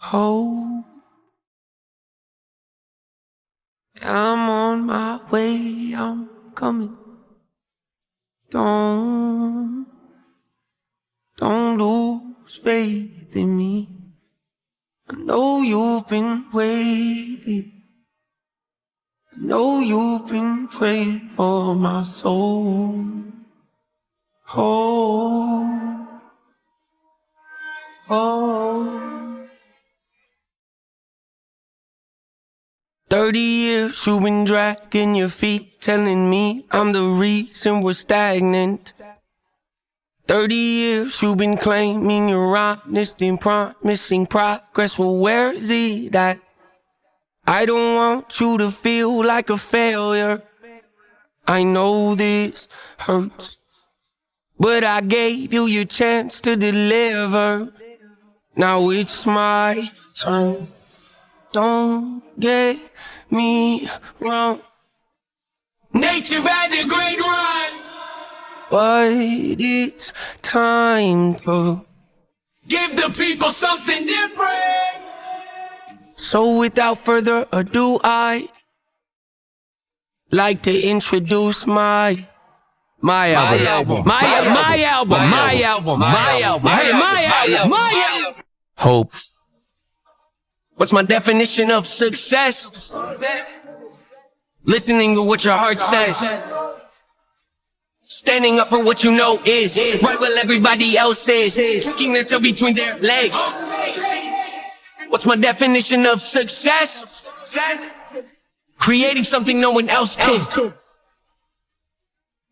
Oh, I'm on my way, I'm coming. Don't lose faith in me. I know you've been waiting. I know you've been praying for my soul. Oh, oh. 30 years you've been dragging your feet, telling me I'm the reason we're stagnant. 30 years you've been claiming you're honest and promising progress. Well, where is it at? I don't want you to feel like a failure. I know this hurts, but I gave you your chance to deliver. Now it's my turn. Don't get me wrong. Nature had a great run, but it's time to give the people something different. So without further ado, I'd like to introduce my album. Hope. What's my definition of success? Listening to what your heart says. Standing up for what you know is right while everybody else is. Tucking their tail between their legs. What's my definition of success? Creating something no one else can.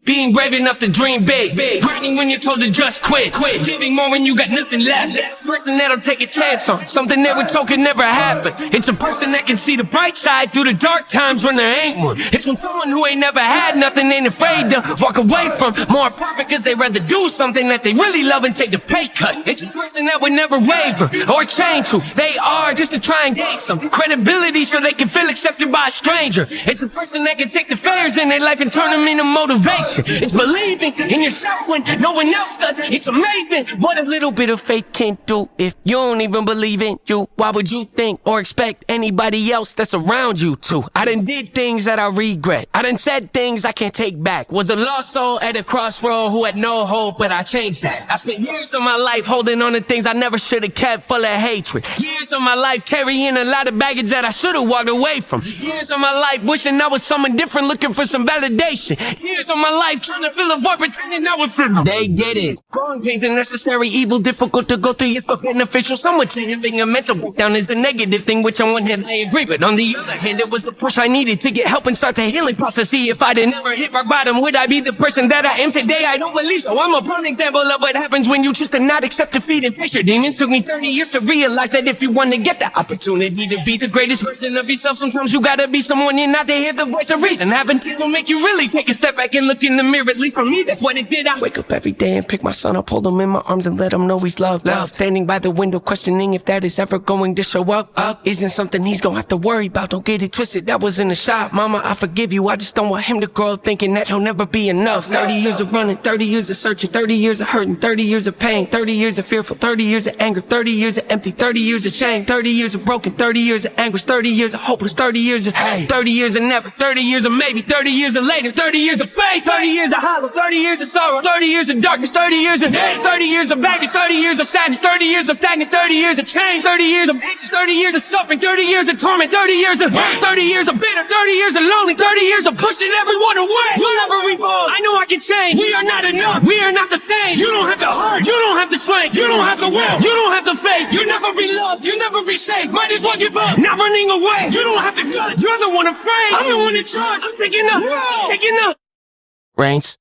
Being brave enough to dream big. Grinding when you're told to just quit. Giving more when you got nothing left. It's a person that'll take a chance on something they were told could never happen. It's a person that can see the bright side through the dark times when there ain't one. It's when someone who ain't never had nothing ain't afraid to walk away from more profit cause they rather do something that they really love and take the pay cut. It's a person that would never waver or change who they are just to try and gain some credibility so they can feel accepted by a stranger. It's a person that can take the failures in their life and turn them into motivation. It's believing in yourself when no one else does. It's amazing what a little bit of faith can do. If you don't even believe in you, why would you think or expect anybody else that's around you to? I done did things that I regret. I done said things I can't take back. Was a lost soul at a crossroad who had no hope, but I changed that. I spent years of my life holding on to things I never should have kept, full of hatred. Years of my life carrying a lot of baggage that I should have walked away from. Years of my life wishing I was someone different, looking for some validation. Years of my life trying to fill a void, pretending I was in. They get it. Growing pains are necessary evil, difficult to go through, yes, but beneficial. Some would say having a mental breakdown is a negative thing, which on one hand I agree, but on the other hand, it was the push I needed to get help and start the healing process. See, if I did never hit rock bottom, would I be the person that I am today? I don't believe so. I'm a prime example of what happens when you choose to not accept defeat and face your demons. Took me 30 years to realize that if you want to get the opportunity to be the greatest version of yourself, sometimes you gotta be someone you're not to hear the voice of reason. Having kids will make you really take a step back and look in the mirror. At least for me, that's what it did. I wake up every day and pick my son up, hold him in my arms and let him know he's loved. Standing by the window questioning if that is ever going to show up. Isn't something he's gonna have to worry about. Don't get it twisted, that was in the shop. Mama, I forgive you, I just don't want him to grow up thinking that he'll never be enough. 30 years of running, 30 years of searching, 30 years of hurting, 30 years of pain, 30 years of fearful, 30 years of anger, 30 years of empty, 30 years of shame, 30 years of broken, 30 years of anguish, 30 years of hopeless, 30 years of hate, 30 years of never, 30 years of maybe, 30 years of later, 30 years of faith, 30 years of hollow, 30 years of sorrow, 30 years of darkness, 30 years of hate, 30 years of baggage, 30 years of sadness, 30 years of stagnant, 30 years of change, 30 years of anxious, 30 years of suffering, 30 years of torment, 30 years of 30 years of bitter, 30 years of lonely, 30 years of pushing everyone away. You'll never evolve. I know I can change. We are not enough. We are not the same. You don't have the heart. You don't have the strength. You don't have the will. You don't have the faith. You'll never be loved. You'll never be safe. Might as well give up. Not running away. You don't have the guts. You're the one afraid. I'm the one in charge. I'm taking the reins.